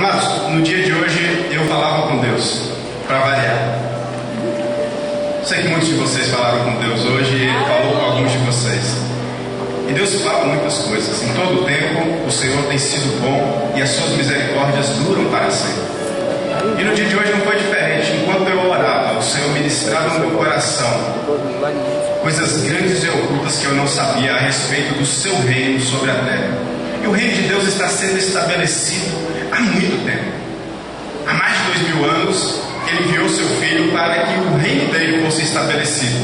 Amados, no dia de hoje eu falava com Deus, para variar. Sei que muitos de vocês falaram com Deus hoje e Ele falou com alguns de vocês. E Deus fala muitas coisas. Em todo o tempo o Senhor tem sido bom e as suas misericórdias duram para sempre. E no dia de hoje não foi diferente. Enquanto eu orava, o Senhor ministrava no meu coração coisas grandes e ocultas que eu não sabia a respeito do seu reino sobre a terra. E o reino de Deus está sendo estabelecido há muito tempo. Há mais de 2000 anos, Ele enviou seu Filho para que o reino dele fosse estabelecido.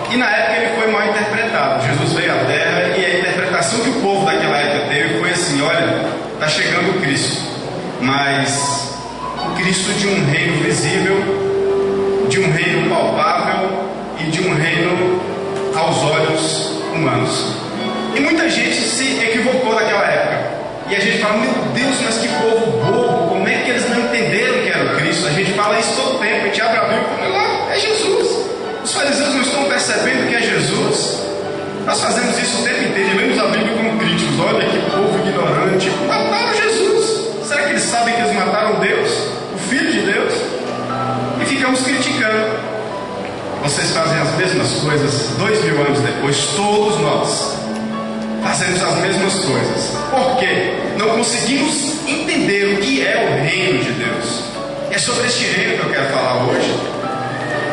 E na época ele foi mal interpretado. Jesus veio à terra e a interpretação que o povo daquela época teve foi assim: olha, está chegando o Cristo, mas o Cristo de um reino visível, de um reino palpável e de um reino aos olhos humanos. E muita gente se equivocou naquela época. E a gente fala: meu Deus, mas que povo bobo, como é que eles não entenderam que era o Cristo? A gente fala isso todo tempo, a gente abre a Bíblia e fala: lá, é Jesus. Os fariseus não estão percebendo que é Jesus. Nós fazemos isso o tempo inteiro e lemos a Bíblia como críticos. Olha que povo ignorante, mataram Jesus. Será que eles sabem que eles mataram Deus, o Filho de Deus? E ficamos criticando. Vocês fazem as mesmas coisas 2000 anos depois. Todos nós fazemos as mesmas coisas. Por quê? Não conseguimos entender o que é o reino de Deus. É sobre este reino que eu quero falar hoje.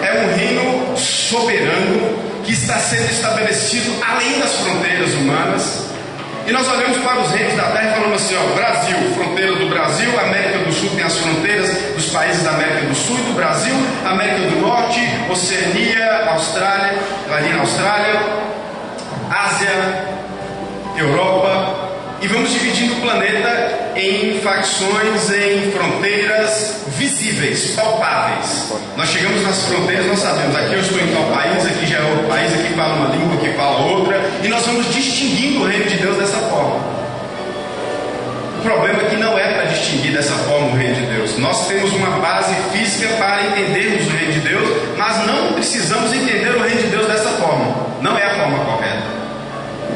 É um reino soberano que está sendo estabelecido além das fronteiras humanas. E nós olhamos para os reinos da terra e falamos assim: ó, Brasil, fronteira do Brasil, América do Sul tem as fronteiras dos países da América do Sul e do Brasil, América do Norte, Oceania, Austrália, ali na Austrália, Ásia, Europa, e vamos dividindo o planeta em facções, em fronteiras visíveis, palpáveis. Nós chegamos nas fronteiras, nós sabemos: aqui eu estou em tal país, aqui já é outro país, aqui fala uma língua, aqui fala outra, e nós vamos distinguindo o reino de Deus dessa forma. O problema é que não é para distinguir dessa forma o reino de Deus. Nós temos uma base física para entendermos o reino de Deus, mas não precisamos entender o reino de Deus dessa forma. Não é a forma correta.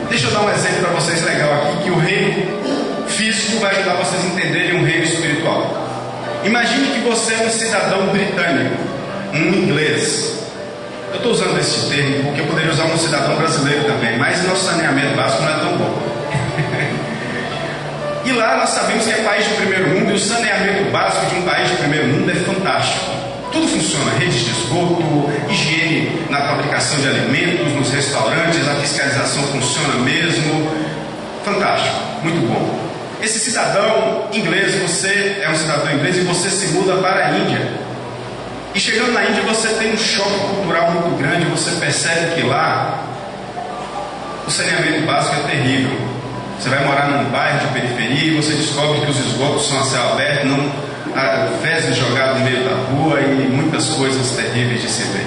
Deixa eu dar um exemplo para vocês legal aqui, que o reino físico vai ajudar vocês a entenderem um reino espiritual. Imagine que você é um cidadão britânico, um inglês. Eu estou usando esse termo porque eu poderia usar um cidadão brasileiro também, mas nosso saneamento básico não é tão bom. E lá nós sabemos que é país de primeiro mundo, e o saneamento básico de um país de primeiro mundo é fantástico. Tudo funciona: redes de esgoto, higiene na fabricação de alimentos, nos restaurantes, a fiscalização funciona mesmo. Fantástico, muito bom. Esse cidadão inglês, você é um cidadão inglês e você se muda para a Índia. E chegando na Índia você tem um choque cultural muito grande. Você percebe que lá o saneamento básico é terrível. Você vai morar num bairro de periferia e você descobre que os esgotos são a céu aberto, fezes jogadas no meio da rua e muitas coisas terríveis de se ver.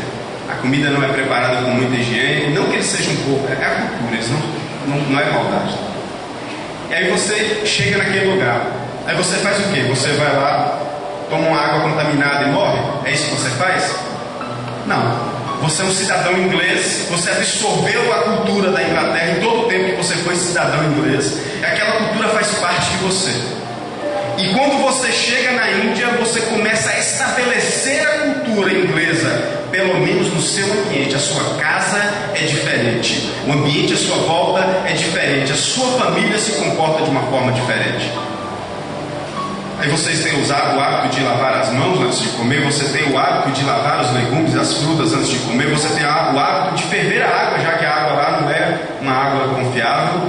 A comida não é preparada com muita higiene. Não que eles sejam pouco, é a cultura, eles não é maldade. E aí você chega naquele lugar, aí você faz o quê? Você vai lá, toma uma água contaminada e morre? É isso que você faz? Não. Você é um cidadão inglês, você absorveu a cultura da Inglaterra em todo o tempo que você foi cidadão inglês. Aquela cultura faz parte de você. E quando você chega na Índia, você começa a estabelecer a cultura inglesa, pelo menos no seu ambiente. A sua casa é diferente, o ambiente à sua volta é diferente, a sua família se comporta de uma forma diferente. Aí vocês têm usado o hábito de lavar as mãos antes de comer, você tem o hábito de lavar os legumes e as frutas antes de comer, você tem o hábito de ferver a água, já que a água lá não é uma água confiável,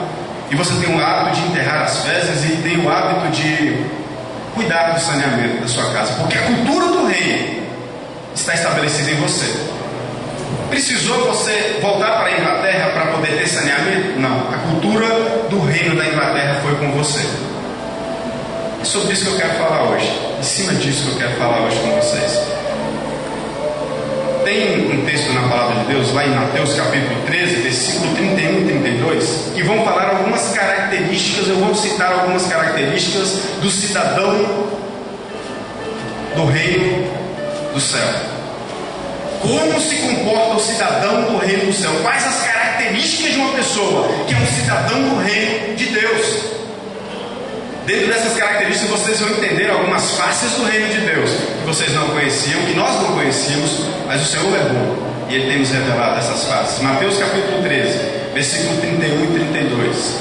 e você tem o hábito de enterrar as fezes e tem o hábito de cuidar do saneamento da sua casa, porque a cultura do reino está estabelecida em você. Precisou você voltar para a Inglaterra para poder ter saneamento? Não, a cultura do reino da Inglaterra foi com você. É sobre isso que eu quero falar hoje, em cima disso que eu quero falar hoje com vocês. Tem um texto na palavra de Deus, lá em Mateus capítulo 13, versículo 31 e 32, que vão falar algumas características, eu vou citar algumas características do cidadão do reino do céu. Como se comporta o cidadão do reino do céu? Quais as características de uma pessoa que é um cidadão do reino de Deus? Dentro dessas características vocês vão entender algumas faces do reino de Deus que vocês não conheciam, que nós não conhecíamos, mas o Senhor é bom e Ele tem nos revelado essas faces. Mateus capítulo 13, versículo 31 e 32.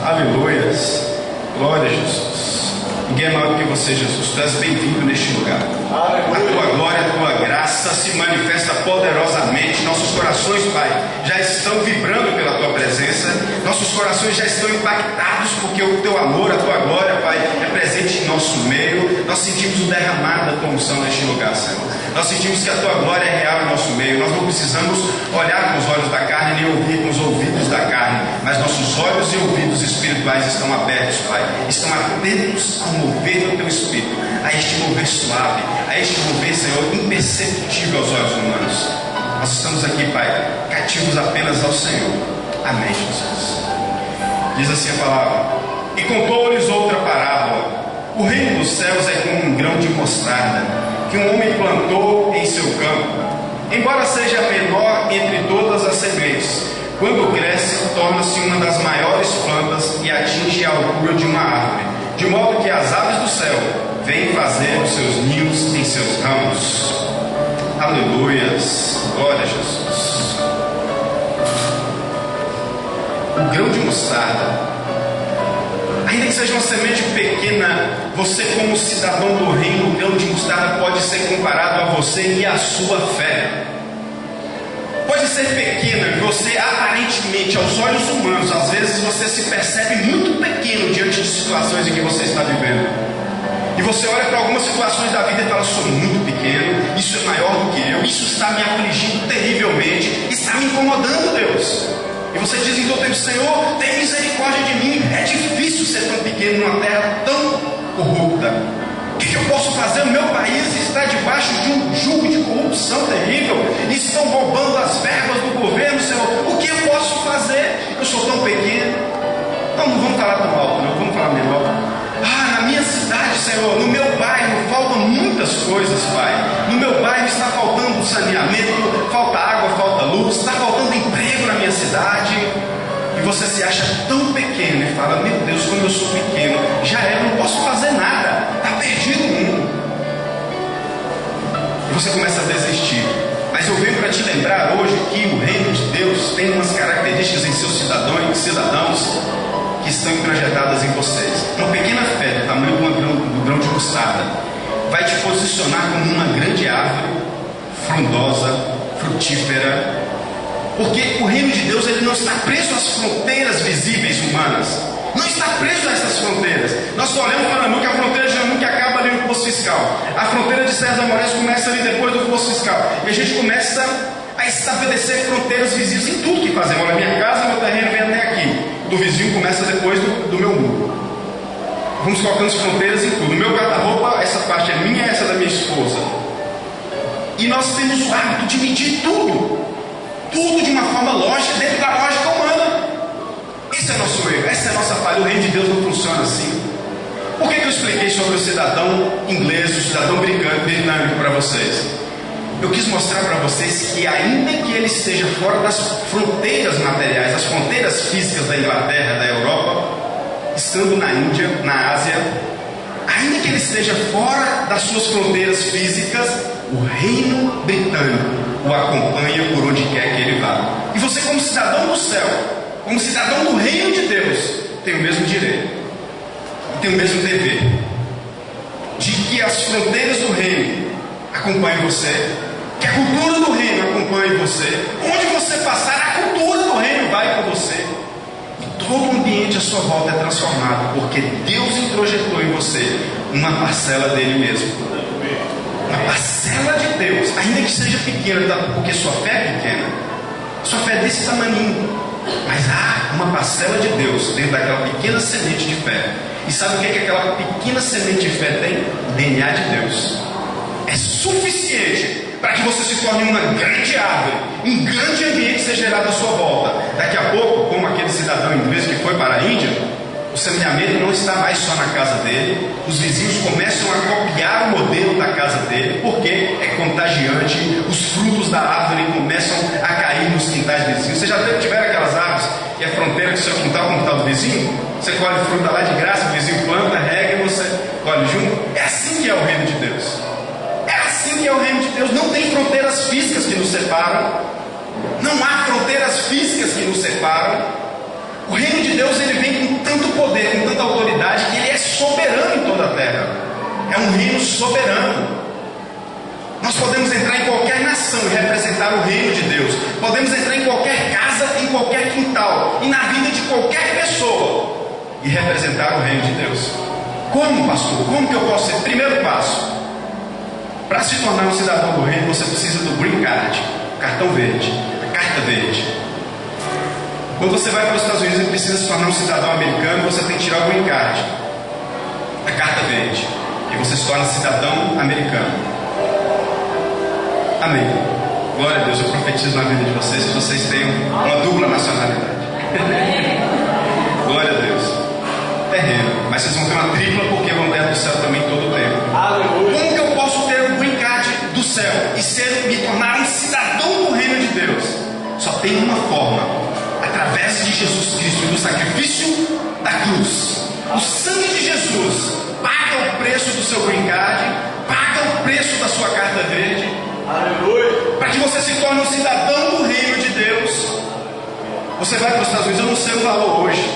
Aleluias, glória a Jesus. Ninguém é maior do que você, Jesus. Tu és bem-vindo neste lugar. A tua glória, a tua graça se manifesta poderosamente. Nossos corações, Pai, já estão vibrando pela tua presença. Nossos corações já estão impactados porque o teu amor, a tua glória, Pai, é presente em nosso meio. Nós sentimos o derramar da tua unção neste lugar, Senhor. Nós sentimos que a tua glória é real em nosso meio. Nós não precisamos olhar com os olhos da carne nem ouvir com os ouvidos da carne, mas nossos olhos e ouvidos espirituais estão abertos, Pai. Estão atentos ao mover do teu Espírito, a este mover suave, a este mover, Senhor, imperceptível aos olhos humanos. Nós estamos aqui, Pai, cativos apenas ao Senhor. Amém, Jesus. Diz assim a palavra: e contou-lhes outra parábola. O reino dos céus é como um grão de mostarda, que um homem plantou em seu campo. Embora seja a menor entre todas as sementes, quando cresce, torna-se uma das maiores plantas e atinge a altura de uma árvore, de modo que as aves do céu vêm fazer os seus ninhos em seus ramos. Aleluias, glória a Jesus. O grão de mostarda, ainda que seja uma semente pequena, você como cidadão do reino, o grão de mostarda pode ser comparado a você e a sua fé. Pode ser pequena, e você aparentemente, aos olhos humanos, às vezes você se percebe muito pequeno diante de situações em que você está vivendo. E você olha para algumas situações da vida e fala: sou muito pequeno, isso é maior do que eu, isso está me afligindo terrivelmente, está me incomodando, Deus. E você diz em todo tempo: Senhor, tem misericórdia de mim. É difícil ser tão pequeno numa terra tão corrupta. O que eu posso fazer? O meu país está debaixo de um jugo de corrupção terrível. Estão roubando as verbas do governo, Senhor. O que eu posso fazer? Eu sou tão pequeno. Não vamos falar tão alto, não. Vamos falar menor. Na minha cidade, Senhor, no meu bairro faltam muitas coisas, Pai. No meu bairro está faltando saneamento, falta água, falta luz, está faltando emprego na minha cidade. E você se acha tão pequeno e fala: meu Deus, como eu sou pequeno, já é, não posso fazer nada, está perdido o mundo. E você começa a desistir. Mas eu venho para te lembrar hoje que o reino de Deus tem umas características em seus cidadãos que estão introjetadas em vocês. Uma pequena fé do tamanho do grão de mostarda vai te posicionar como uma grande árvore, frondosa, frutífera. Porque o reino de Deus, ele não está preso às fronteiras visíveis humanas. Não está preso a essas fronteiras. Nós só olhamos para Namu, que a fronteira de Namu que acaba ali no posto fiscal. A fronteira de César Moraes começa ali depois do posto fiscal. E a gente começa a estabelecer fronteiras visíveis em tudo que fazemos. Olha, minha casa, meu terreno vem até aqui. Do vizinho começa depois do meu muro. Vamos colocando fronteiras em tudo. No meu guarda-roupa, essa parte é minha, essa é da minha esposa. E nós temos o hábito de medir tudo. Tudo de uma forma lógica, dentro da lógica humana. Esse é nosso erro, essa é a nossa falha. O reino de Deus não funciona assim. Por que eu expliquei sobre o cidadão inglês, o cidadão britânico para vocês? Eu quis mostrar para vocês que ainda que ele esteja fora das fronteiras materiais, das fronteiras físicas da Inglaterra, da Europa, estando na Índia, na Ásia, ainda que ele esteja fora das suas fronteiras físicas, o reino britânico o acompanha por onde quer que ele vá. E você, como cidadão do céu, como cidadão do reino de Deus, tem o mesmo direito e tem o mesmo dever de que as fronteiras do reino acompanhem você, que a cultura do reino acompanhe você. Onde você passar, a cultura do reino vai com você. E todo o ambiente à sua volta é transformado, porque Deus introjetou em você uma parcela dele mesmo. Uma parcela de Deus, ainda que seja pequena, porque sua fé é pequena, sua fé é desse tamaninho, mas há uma parcela de Deus dentro daquela pequena semente de fé. E sabe o que aquela pequena semente de fé tem? DNA de Deus. É suficiente para que você se torne uma grande árvore, um grande ambiente seja gerado à sua volta. Daqui a pouco, como aquele cidadão inglês que foi para a Índia, o saneamento não está mais só na casa dele, os vizinhos começam a copiar o modelo da casa dele, porque é contagiante, os frutos da árvore começam a cair nos quintais vizinhos. Vocês já tiveram aquelas árvores que é fronteira do seu quintal com o quintal do vizinho? Você colhe fruta lá de graça, o vizinho planta, rega e você colhe junto. É assim que é o reino de Deus. É assim que é o reino de Deus. Não tem fronteiras físicas que nos separam. Não há fronteiras físicas que nos separam. O reino de Deus, ele vem com tanto poder, com tanta autoridade, que ele é soberano em toda a terra. É um reino soberano. Nós podemos entrar em qualquer nação e representar o reino de Deus. Podemos entrar em qualquer casa, em qualquer quintal, e na vida de qualquer pessoa, e representar o reino de Deus. Como, pastor? Como que eu posso ser? Primeiro passo: para se tornar um cidadão do reino, você precisa do green card, cartão verde, a carta verde. Quando você vai para os Estados Unidos e precisa se tornar um cidadão americano, você tem que tirar o green card, a carta verde, e você se torna cidadão americano. Amém. Glória a Deus, eu profetizo na vida de vocês que vocês tenham uma dupla nacionalidade. Glória a Deus. Terreno, mas vocês vão ter uma tripla porque vão ter do céu também todo o tempo. Aleluia. Como que eu posso ter o green card do céu e me tornar um cidadão do reino de Deus? Só tem uma forma: através de Jesus Cristo e do sacrifício da cruz. O sangue de Jesus paga o preço do seu green card, paga o preço da sua carta verde. Aleluia. Para que você se torne um cidadão do reino de Deus. Você vai para os Estados Unidos, eu não sei o valor hoje.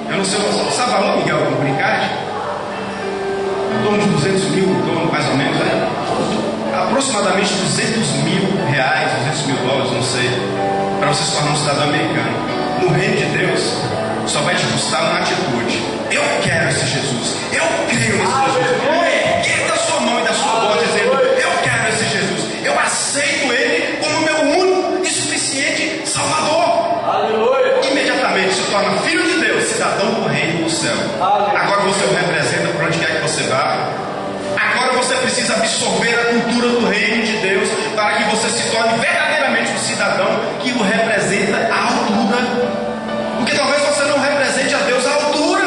Eu não sei o valor. Sabe o valor, Miguel, do green card? Em torno de 200 mil, em torno mais ou menos, né? Aproximadamente 200 mil reais, 200 mil dólares, não sei, para você se tornar um cidadão americano. No reino de Deus, só vai te custar uma atitude: eu quero esse Jesus, eu creio nesse Jesus. Erga sua mão e da sua voz dizendo: eu quero esse Jesus, eu aceito ele como meu único e suficiente Salvador. Aleluia. Imediatamente se torna filho de Deus, cidadão do reino do céu. Aleluia. Agora você o representa por onde quer que você vá. Agora você precisa absorver a cultura do reino de Deus para que você se torne verdadeiramente um cidadão que o representa à altura. Porque talvez você não represente a Deus à altura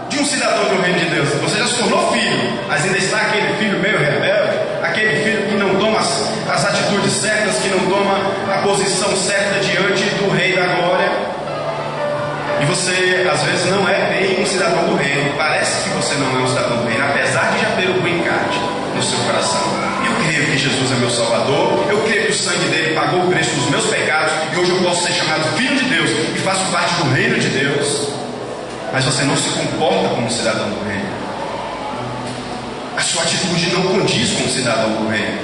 de um cidadão do reino de Deus. Você já se tornou filho, mas ainda está aquele filho meio rebelde, aquele filho que não toma as atitudes certas, que não toma a posição certa diante do rei da glória. E você às vezes não é bem um cidadão do reino. Parece que você não é um cidadão do reino, apesar de já ter o green card no seu coração. Eu creio que Jesus é meu Salvador, eu creio que o sangue dele pagou o preço dos meus pecados, e hoje eu posso ser chamado filho de Deus e faço parte do reino de Deus. Mas você não se comporta como um cidadão do reino. A sua atitude não condiz com um cidadão do reino.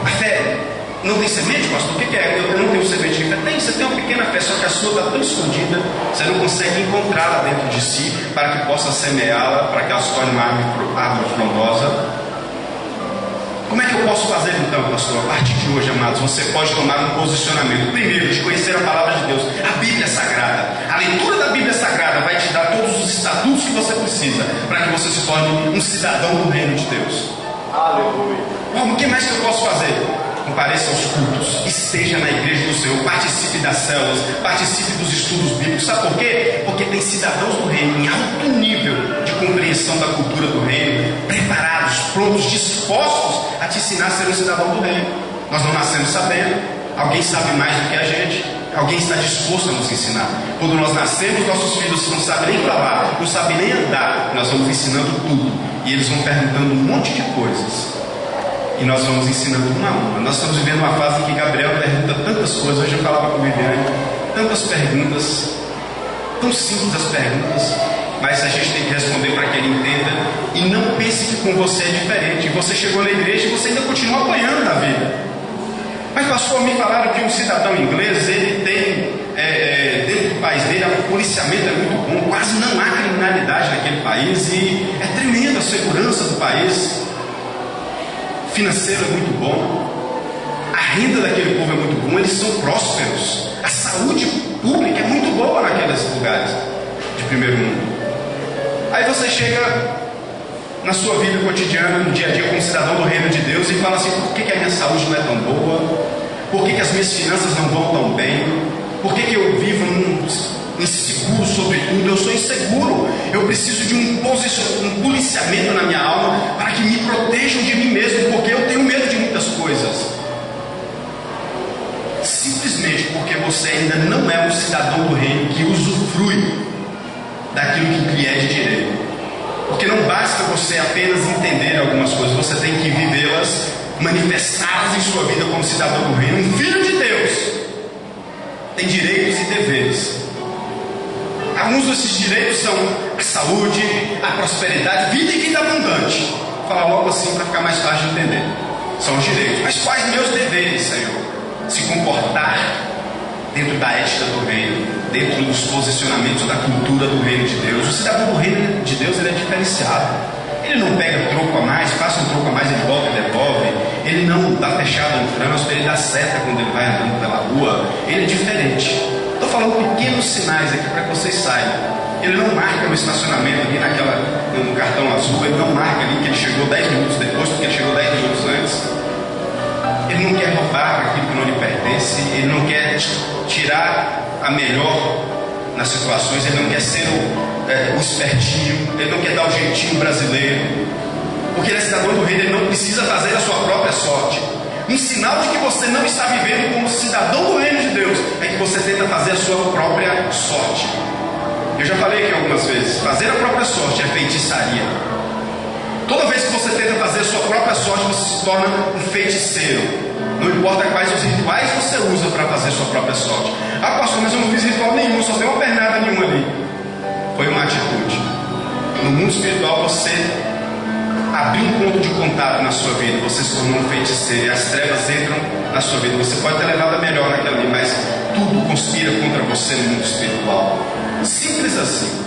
A fé não tem semente, pastor? O que é? Eu não tenho semente de fé. Tem, você tem uma pequena fé, só que a sua está tão escondida, você não consegue encontrá-la dentro de si para que possa semeá-la, para que ela se torne uma árvore frondosa. Como é que eu posso fazer então, pastor? A partir de hoje, amados, você pode tomar um posicionamento. Primeiro, de conhecer a palavra de Deus, a Bíblia Sagrada. A leitura da Bíblia Sagrada vai te dar todos os estatutos que você precisa para que você se torne um cidadão do reino de Deus. Aleluia. Bom, o que mais que eu posso fazer? Compareça aos cultos, esteja na igreja do Senhor, participe das células, participe dos estudos bíblicos. Sabe por quê? Porque tem cidadãos do reino em alto nível de compreensão da cultura do reino, preparados, prontos, dispostos a te ensinar a ser um cidadão do reino. Nós não nascemos sabendo, alguém sabe mais do que a gente, alguém está disposto a nos ensinar. Quando nós nascemos, nossos filhos não sabem nem falar, não sabem nem andar, nós vamos ensinando tudo, e eles vão perguntando um monte de coisas. E nós vamos ensinando uma a uma. Nós estamos vivendo uma fase em que Gabriel pergunta tantas coisas. Hoje eu falava com o Viviane, tantas perguntas, tão simples as perguntas, mas a gente tem que responder para que ele entenda. E não pense que com você é diferente. Você chegou na igreja e você ainda continua apanhando na vida. Mas pastor, me falaram que um cidadão inglês, ele tem dentro do país dele, o policiamento é muito bom, quase não há criminalidade naquele país, e é tremenda a segurança do país. Financeiro é muito bom, a renda daquele povo é muito boa, eles são prósperos, a saúde pública é muito boa naqueles lugares de primeiro mundo. Aí você chega na sua vida cotidiana, no dia a dia, como cidadão do reino de Deus, e fala assim: por que a minha saúde não é tão boa? Por que as minhas finanças não vão tão bem? Por que eu vivo inseguro sobre tudo? Eu sou inseguro, eu preciso de um policiamento na minha alma para que me protejam de mim mesmo, porque eu tenho medo de muitas coisas. Simplesmente porque porque você ainda não é um cidadão do reino que usufrui daquilo que lhe é de direito. Porque não basta você apenas entender algumas coisas, você tem que vivê-las, manifestá-las em sua vida como cidadão do reino. Um filho de Deus tem direitos e deveres. Alguns desses direitos são a saúde, a prosperidade, vida e vida abundante. Vou falar logo assim para ficar mais fácil de entender. São os direitos. Mas quais meus deveres, Senhor? Se comportar dentro da ética do reino, dentro dos posicionamentos da cultura do reino de Deus. O cidadão do reino de Deus, ele é diferenciado. Ele não pega troco a mais, passa um troco a mais, ele volta e devolve. Ele não dá fechada no trânsito, ele dá seta quando ele vai andando pela rua. Ele é diferente. Estou falando pequenos sinais aqui para que vocês saibam. Ele não marca no estacionamento ali no cartão azul, ele não marca ali que ele chegou 10 minutos depois, porque ele chegou 10 minutos antes. Ele não quer roubar aquilo que não lhe pertence, ele não quer tirar a melhor nas situações, ele não quer ser o espertinho, ele não quer dar o jeitinho brasileiro, porque ele é cidadão do reino, ele não precisa fazer a sua própria sorte. Um sinal de que você não está vivendo como cidadão do reino de Deus é que você tenta fazer a sua própria sorte. Eu já falei aqui algumas vezes, fazer a própria sorte é feitiçaria. Toda vez que você tenta fazer a sua própria sorte, você se torna um feiticeiro. Não importa quais os rituais você usa para fazer a sua própria sorte. Ah, pastor, mas eu não fiz ritual nenhum, só tem uma pernada nenhuma ali. Foi uma atitude. No mundo espiritual você abriu um ponto de contato na sua vida, você se tornou um feiticeiro e as trevas entram na sua vida. Você pode ter levado a melhor naquela ali, mas tudo conspira contra você no mundo espiritual. Simples assim.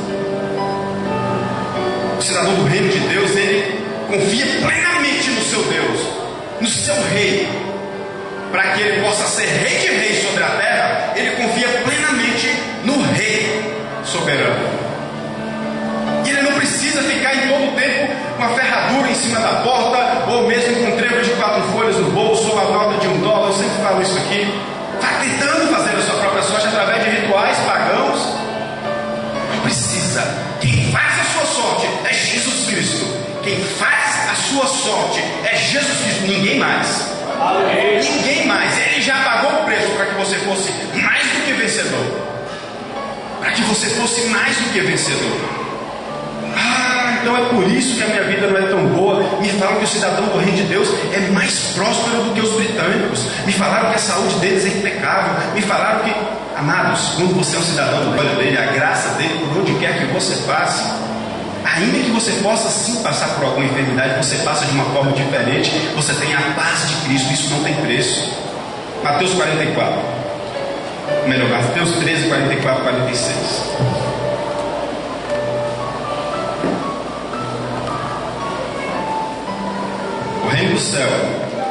O cidadão do reino de Deus, ele confia plenamente no seu Deus, no seu rei. Para que ele possa ser rei de reis sobre a terra, ele confia plenamente no rei soberano. E ele não precisa ficar em todo o tempo com a ferradura em cima da porta, ou mesmo com um trevo de 4 folhas no bolso, ou a nota de $1. Eu sempre falo isso aqui. Vai tentando fazer a sua própria sorte através de rituais pagãos. Não precisa. Quem faz a sua sorte é Jesus Cristo. Quem faz a sua sorte é Jesus Cristo, ninguém mais. Ninguém mais. Ele já pagou o preço para que você fosse mais do que vencedor. Para que você fosse mais do que vencedor. Então é por isso que a minha vida não é tão boa. Me falam que o cidadão do reino de Deus é mais próspero do que os britânicos. Me falaram que a saúde deles é impecável. Me falaram que, amados, quando você é um cidadão do reino dele, a graça dele, por onde quer que você passe, ainda que você possa sim passar por alguma enfermidade, você passa de uma forma diferente, você tem a paz de Cristo, isso não tem preço. Mateus 44, melhor, Mateus 13, 44, 46. O reino do céu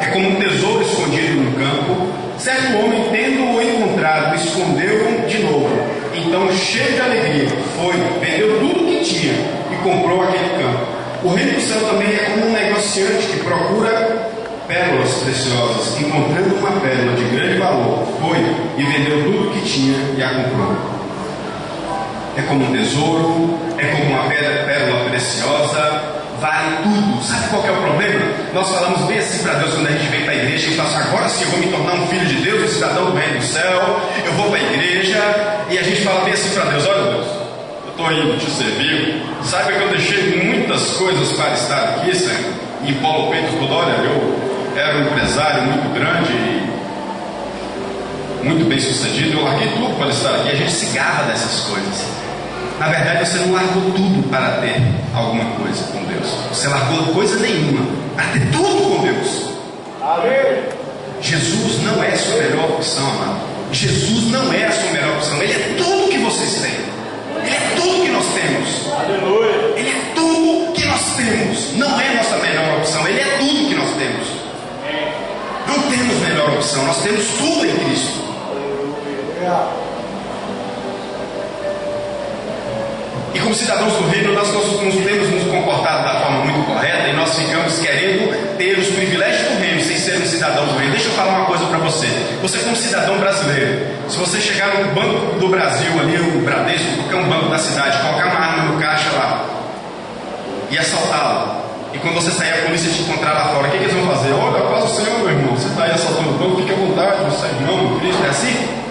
é como um tesouro escondido no campo. Certo homem, tendo-o encontrado, escondeu-o de novo. Então, cheio de alegria, foi, vendeu tudo o que tinha e comprou aquele campo. O reino do céu também é como um negociante que procura pérolas preciosas. Encontrando uma pérola de grande valor, foi e vendeu tudo o que tinha e a comprou. É como um tesouro, é como uma pérola preciosa, vale tudo. Sabe qual que é o problema? Nós falamos bem assim para Deus quando a gente vem para a igreja e fala assim, agora sim eu vou me tornar um filho de Deus, um cidadão do reino do céu, eu vou para a igreja, e a gente fala bem assim para Deus, olha Deus, eu estou indo te servir, saiba que eu deixei muitas coisas para estar aqui, Senhor, e empolo o peito toda hora, eu era um empresário muito grande e muito bem sucedido, eu larguei tudo para estar aqui. A gente se gaba dessas coisas. Na verdade, você não largou tudo para ter alguma coisa com Deus. Você largou coisa nenhuma para ter tudo com Deus. Amém. Jesus não é a sua melhor opção, amado. Jesus não é a sua melhor opção. Ele é tudo que vocês têm. Ele é tudo que nós temos. Aleluia. Ele é tudo que nós temos. Não é a nossa melhor opção. Ele é tudo que nós temos. Não temos melhor opção. Nós temos tudo em Cristo. Aleluia. E como cidadãos do reino, nós não temos nos comportado da forma muito correta e nós ficamos querendo ter os privilégios do reino sem ser um cidadão do reino. Deixa eu falar uma coisa para você. Você como cidadão brasileiro, se você chegar no Banco do Brasil, ali o Bradesco, que é um banco da cidade, colocar uma arma no caixa lá e assaltá-lo, e quando você sair a polícia te encontrar lá fora, o que eles vão fazer? Olha, paz o Senhor, meu irmão, você está aí assaltando o banco, fique à vontade, você é irmão, Cristo, é assim?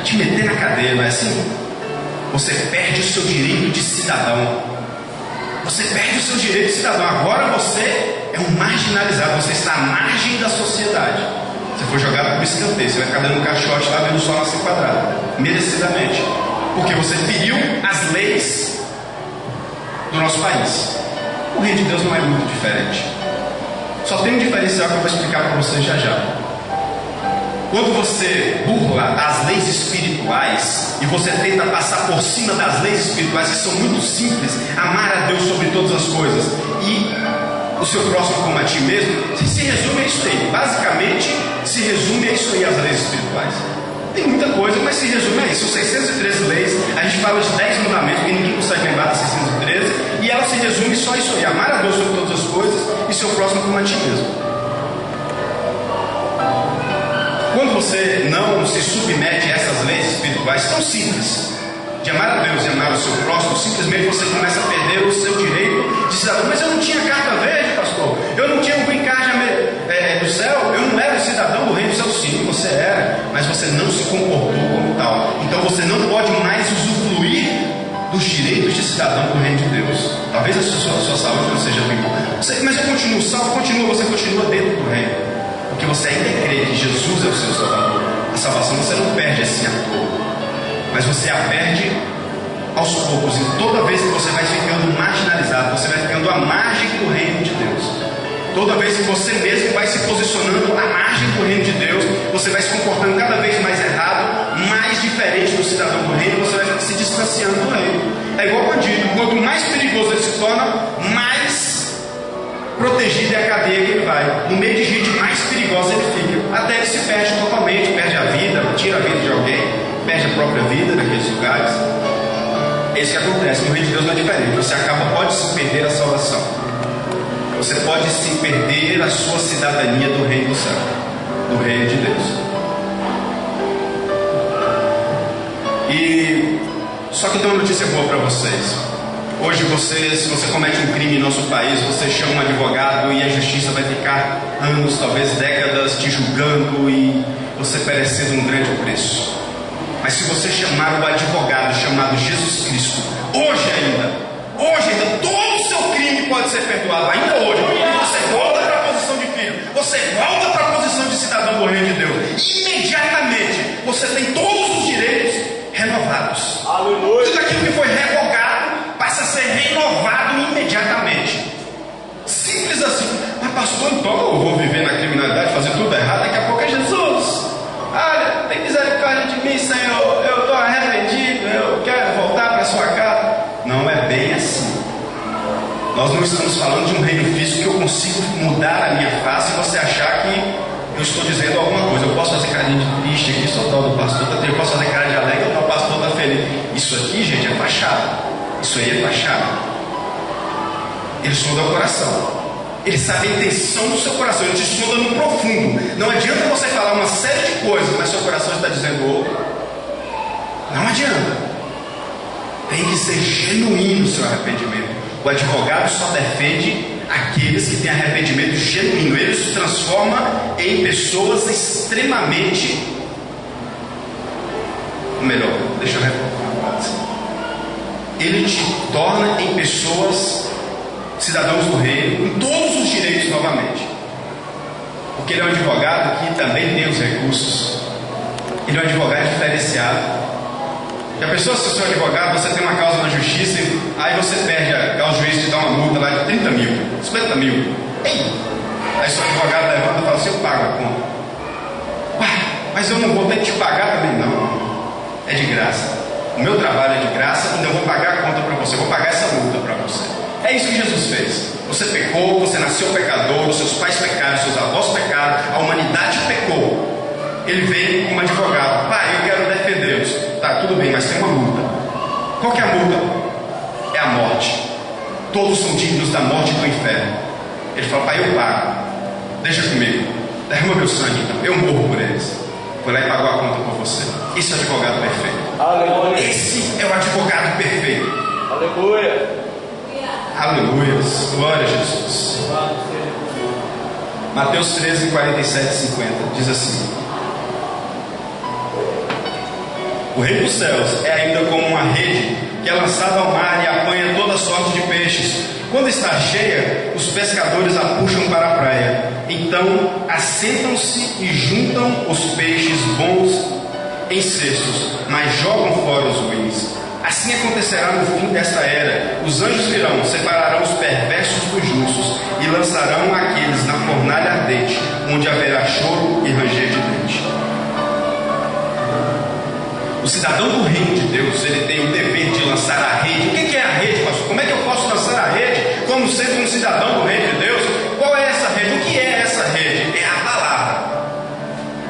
vai te meter na cadeia, não é assim? Você perde o seu direito de cidadão. Você perde o seu direito de cidadão. Agora você é um marginalizado, você está à margem da sociedade. Você foi jogado por escanteio, você vai ficar dando um caixote lá vendo o sol nascer quadrado, merecidamente, porque você feriu as leis do nosso país. O reino de Deus não é muito diferente. Só tem um diferencial que eu vou explicar para vocês já já. Quando você burla as leis espirituais e você tenta passar por cima das leis espirituais, que são muito simples, amar a Deus sobre todas as coisas e o seu próximo como a ti mesmo, se resume a isso aí. Basicamente, se resume a isso aí, as leis espirituais. Tem muita coisa, mas se resume a isso. São 613 leis, a gente fala de 10 mandamentos, porque ninguém consegue lembrar das 613, e ela se resume só a isso aí: amar a Deus sobre todas as coisas e seu próximo como a ti mesmo. Quando você não se submete a essas leis espirituais tão simples, de amar a Deus e amar o seu próximo, simplesmente você começa a perder o seu direito de cidadão. Mas eu não tinha carta verde, pastor, eu não tinha um green card do céu, eu não era cidadão do reino do céu. Sim, você era, mas você não se comportou como tal. Então você não pode mais usufruir dos direitos de cidadão do reino de Deus. Talvez a sua saúde não seja bem boa, mas eu continuo salvo, você continua dentro do reino, porque você ainda crê que Jesus é o seu salvador. A salvação você não perde assim à toa, mas você a perde aos poucos. E toda vez que você vai ficando marginalizado, você vai ficando à margem do reino de Deus. Toda vez que você mesmo vai se posicionando à margem do reino de Deus, você vai se comportando cada vez mais errado, mais diferente do cidadão do reino, você vai se distanciando do reino. É igual bandido: quanto mais perigoso ele se torna, mais protegido é a cadeia que ele vai. No meio de gente mais perigosa ele fica, até que se perde totalmente, perde a vida, tira a vida de alguém, perde a própria vida naqueles lugares. É isso que acontece. No reino de Deus não é diferente. Você pode se perder a salvação, você pode se perder a sua cidadania do reino do céu, do reino de Deus. E só que eu tenho uma notícia boa para vocês. Hoje se você comete um crime em nosso país, você chama um advogado e a justiça vai ficar anos, talvez décadas, te julgando e você perecendo um grande preço. Mas se você chamar o advogado chamado Jesus Cristo, hoje ainda, todo o seu crime pode ser perdoado, ainda hoje. Você volta para a posição de filho, você volta para a posição de cidadão do reino de Deus. Imediatamente você tem todos os direitos renovados. Aleluia. Tudo aquilo que foi revogado passa a ser renovado imediatamente. Simples assim. Mas pastor, então eu vou viver na criminalidade, fazer tudo errado, daqui a pouco é Jesus. Olha, tem misericórdia de mim, Senhor, eu estou arrependido, eu quero voltar para a sua casa. Não é bem assim. Nós não estamos falando de um reino físico que eu consigo mudar a minha face e você achar que eu estou dizendo alguma coisa. Eu posso fazer carinha de triste aqui, sou tal do pastor, eu posso fazer cara de alegre, o pastor está feliz. Isso aqui, gente, é fachada. Isso aí é fachada. Ele sonda o coração. Ele sabe a intenção do seu coração. Ele te sonda no profundo. Não adianta você falar uma série de coisas, mas seu coração está dizendo outro. Não adianta. Tem que ser genuíno o seu arrependimento. O advogado só defende aqueles que têm arrependimento genuíno. Ele se transforma em pessoas extremamente... Melhor, deixa eu reformular. Ele te torna em pessoas, cidadãos do reino, com todos os direitos novamente. Porque ele é um advogado que também tem os recursos. Ele é um advogado diferenciado. E a pessoa, se você é um advogado, você tem uma causa na justiça, aí você perde, o juiz te dá uma multa lá de 30 mil, 50 mil. Ei! Aí seu advogado levanta e fala assim: eu pago a conta. Ué, mas eu não vou ter que te pagar também? Não, é de graça. O meu trabalho é de graça, então eu vou pagar a conta para você, eu vou pagar essa multa para você. É isso que Jesus fez. Você pecou, você nasceu pecador, os seus pais pecaram, seus avós pecaram, a humanidade pecou. Ele veio como advogado: pai, eu quero defendê-los. Tá, tudo bem, mas tem uma multa. Qual que é a multa? É a morte. Todos são dignos da morte e do inferno. Ele fala: pai, eu pago. Deixa comigo. Derrama meu sangue então. Eu morro por eles. Foi lá e pagou a conta por você. Esse é o advogado perfeito. Aleluia. Esse é o advogado perfeito. Aleluia. Aleluia. Glória a Jesus. Mateus 13, 47 e 50 diz assim: O reino dos céus é ainda como uma rede que é lançada ao mar e apanha toda sorte de peixes. Quando está cheia, os pescadores a puxam para a praia. Então assentam-se e juntam os peixes bons em cestos, mas jogam fora os ruins. Assim acontecerá no fim desta era. Os anjos virão, separarão os perversos dos justos e lançarão aqueles na fornalha ardente, onde haverá choro e ranger de dente. O cidadão do reino de Deus, ele tem o dever de lançar a rede. O que é a rede, pastor? Como é que eu posso lançar a rede como sendo um cidadão do reino de Deus? Qual é essa rede? O que é essa rede? É a palavra.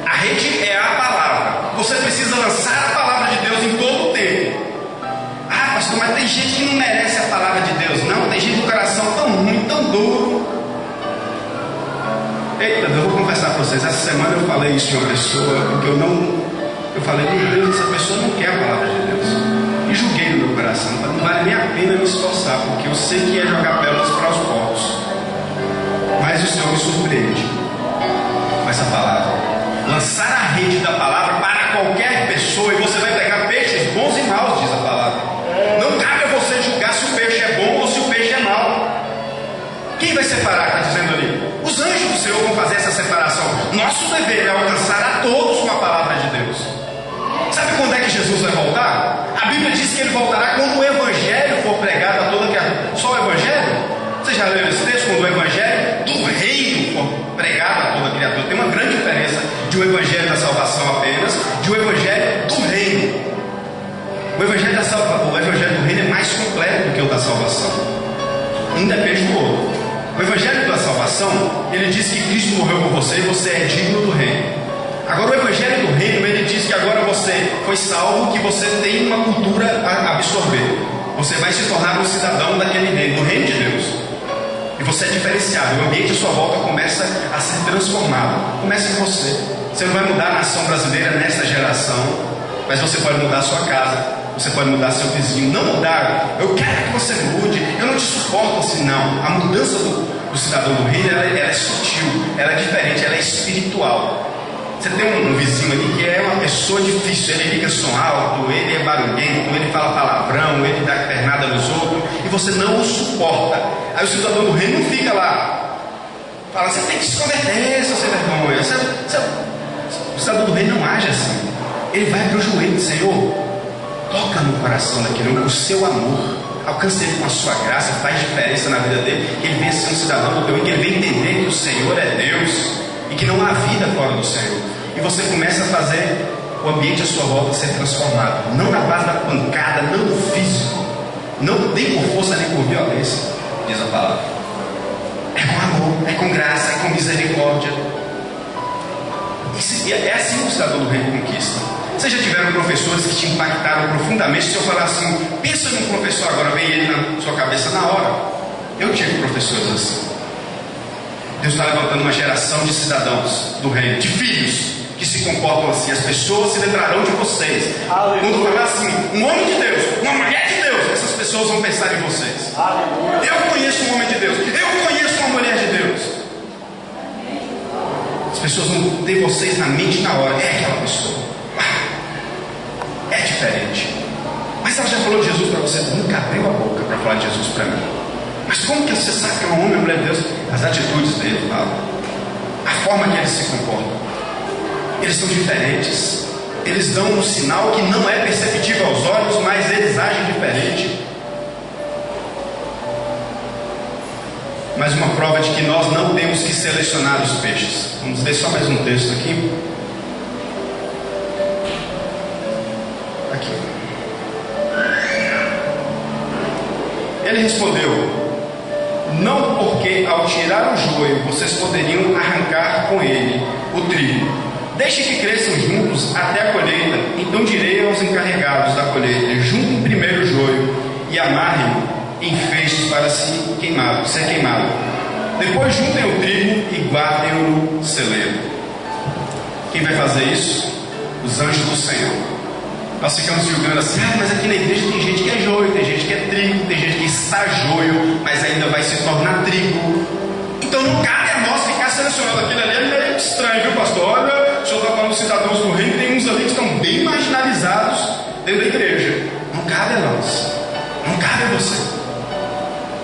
A rede é a palavra. Você precisa lançar a palavra de Deus em todo o tempo. Ah, pastor, mas tem gente que não merece a palavra de Deus. Não, tem gente do coração tão ruim, tão duro. Eita, eu vou confessar para vocês. Essa semana eu falei isso de uma pessoa, porque eu falei, meu Deus, essa pessoa não quer a palavra de Deus. E julguei no meu coração. Não vale nem a pena me esforçar, porque eu sei que é jogar pérolas para os porcos. Mas o Senhor me surpreende com essa palavra. Lançar a rede da palavra para qualquer pessoa, e você vai pegar peixes bons e maus, diz a palavra. Não cabe a você julgar se o peixe é bom ou se o peixe é mau. Quem vai separar, está dizendo ali? Os anjos do Senhor vão fazer essa separação. Nosso dever é alcançar a todos com a palavra de Deus. Sabe quando é que Jesus vai voltar? A Bíblia diz que ele voltará quando o Evangelho for pregado a toda criatura. Só o Evangelho? Você já leu esse texto? Quando o Evangelho do reino for pregado a toda criatura. Tem uma grande diferença de um Evangelho da salvação apenas, de um Evangelho do reino. O Evangelho do reino é mais completo do que o da salvação. Um depende do outro. O Evangelho da salvação, ele diz que Cristo morreu por você e você é digno do reino. Agora o Evangelho do reino, ele diz que agora você foi salvo, que você tem uma cultura a absorver. Você vai se tornar um cidadão daquele reino, do reino de Deus. E você é diferenciado. O ambiente à sua volta começa a ser transformado. Começa em você. Você não vai mudar a nação brasileira nesta geração, mas você pode mudar a sua casa. Você pode mudar seu vizinho. Não mudar, eu quero que você mude, eu não te suporto assim. Não, a mudança do cidadão do reino, ela é sutil, ela é diferente, ela é espiritual. Você tem um vizinho ali que é uma pessoa difícil. Ele liga som alto, ele é barulhento, ele fala palavrão, ele dá pernada nos outros, e você não o suporta. Aí o cidadão do reino não fica lá, fala, você tem que se converter, seu sem vergonha. O cidadão do reino não age assim. Ele vai para o joelho, Senhor, toca no coração daquele homem com o seu amor, alcance ele com a sua graça, faz diferença na vida dele, que ele venha ser um cidadão do teu reino, que ele venha entender que o Senhor é Deus e que não há vida fora do Senhor. E você começa a fazer o ambiente à sua volta ser transformado, não na base da pancada, não do físico, não nem por força nem por violência, diz a palavra. É com amor, é com graça, é com misericórdia. É assim que o cidadão do reino conquista. Vocês já tiveram professores que te impactaram profundamente? Se eu falar assim, pensa num professor agora, vem ele na sua cabeça na hora. Eu tive professores assim. Deus está levantando uma geração de cidadãos do reino, de filhos que se comportam assim. As pessoas se lembrarão de vocês. Aleluia. Quando falar assim, um homem de Deus, uma mulher de Deus, essas pessoas vão pensar em vocês. Aleluia. Eu conheço um homem de Deus, eu conheço uma mulher de Deus. As pessoas vão ter vocês na mente na hora. É aquela pessoa. É diferente. Mas ela já falou de Jesus para você? Nunca abriu a boca para falar de Jesus para mim. Mas como que você sabe que é um homem ou mulher de Deus? As atitudes dele falam. A forma que eles se comportam. Eles são diferentes. Eles dão um sinal que não é perceptível aos olhos, mas eles agem diferente. Mais uma prova de que nós não temos que selecionar os peixes. Vamos ver só mais um texto aqui. Aqui. Ele respondeu: não, porque ao tirar o joio vocês poderiam arrancar com ele o trigo. Deixe que cresçam juntos até a colheita. Então direi aos encarregados da colheita: juntem primeiro o joio e amarrem-no em feixes para ser queimado. Depois juntem o trigo e guardem-o no celeiro. Quem vai fazer isso? Os anjos do Senhor. Nós ficamos julgando assim, mas aqui na igreja tem gente que é joio, tem gente que é trigo, tem gente que está joio, mas ainda vai se tornar trigo. Então não cabe a nós ficar selecionando aquilo ali, é meio estranho, viu, pastor? Olha, o senhor está falando dos cidadãos do reino, tem uns ali que estão bem marginalizados dentro da igreja. Não cabe a nós, não cabe a você,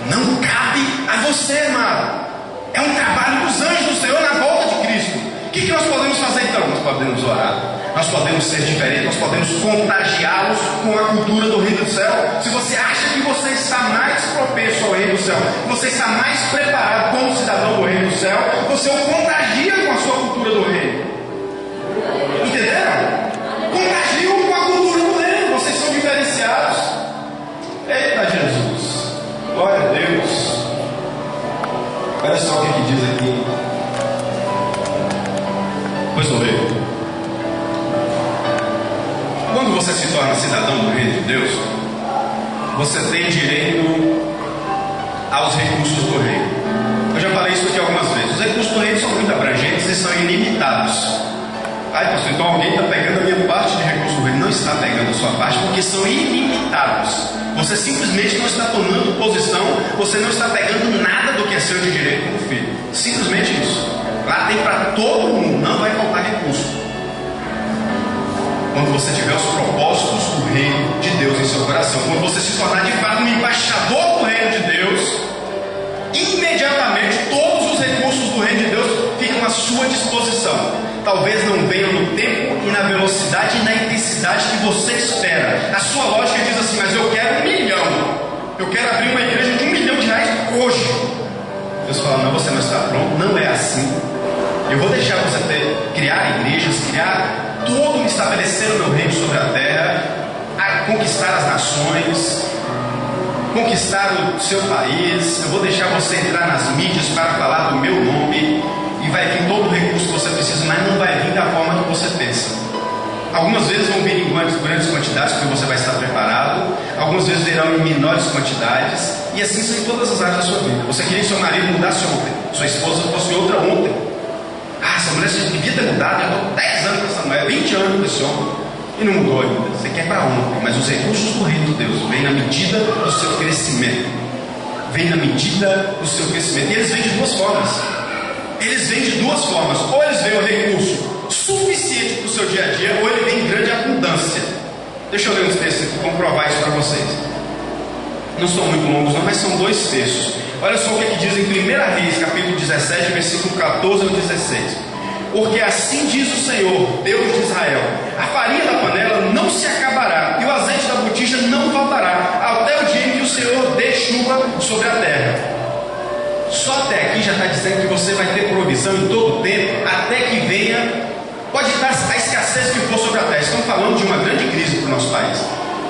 não cabe a você, amado. É um trabalho dos anjos do Senhor na volta de Cristo. O que nós podemos fazer então? Nós podemos orar, nós podemos ser diferentes, nós podemos contagiá-los com a cultura do reino do céu. Se você acha que você está mais propenso ao reino do céu, você está mais preparado como cidadão do reino do céu, você o contagia com a sua cultura do reino. Entenderam? Contagiam com a cultura do reino. Vocês são diferenciados. Eita Jesus, glória a Deus. Olha só o que diz aqui. Pois não veio. Quando você se torna cidadão do reino de Deus, você tem direito aos recursos do reino. Eu já falei isso aqui algumas vezes. Os recursos do reino são muito abrangentes e são ilimitados. Ai, pastor, então alguém está pegando a minha parte de recursos do reino. Não está pegando a sua parte, porque são ilimitados. Você simplesmente não está tomando posição, você não está pegando nada do que é seu de direito como filho. Simplesmente isso. Lá tem para todo mundo, não vai faltar recurso. Quando você tiver os propósitos do reino de Deus em seu coração, quando você se tornar de fato um embaixador do reino de Deus, imediatamente todos os recursos do reino de Deus ficam à sua disposição. Talvez não venham no tempo e na velocidade e na intensidade que você espera. A sua lógica diz assim: mas eu quero 1 milhão, eu quero abrir uma igreja de R$1 milhão hoje. Deus fala: não, você não está pronto, não é assim. Eu vou deixar você criar igrejas, estabelecer o meu reino sobre a terra, a conquistar as nações, conquistar o seu país. Eu vou deixar você entrar nas mídias para falar do meu nome, e vai vir todo o recurso que você precisa, mas não vai vir da forma que você pensa. Algumas vezes vão vir em grandes quantidades, porque você vai estar preparado. Algumas vezes virão em menores quantidades, e assim são em todas as áreas da sua vida. Você queria que seu marido mudasse ontem, sua esposa fosse outra ontem. Essa mulher você devia ter mudado. Eu estou 10 anos com essa mulher, 20 anos com esse homem, e não mudou ainda. Você quer para ontem, mas os recursos do reino de Deus vêm na medida do seu crescimento. Vem na medida do seu crescimento. E eles vêm de duas formas. Ou eles vêm o recurso suficiente para o seu dia a dia, ou ele vem em grande abundância. Deixa eu ler uns textos aqui, comprovar isso para vocês. Não são muito longos não, mas são 2 textos. Olha só o que diz em 1 Reis, capítulo 17, versículo 14 ao 16. Porque assim diz o Senhor, Deus de Israel: a farinha da panela não se acabará, e o azeite da botija não faltará, até o dia em que o Senhor dê chuva sobre a terra. Só até aqui já está dizendo que você vai ter provisão em todo o tempo, até que venha, pode estar a escassez que for sobre a terra. Estão falando de uma grande crise para o nosso país.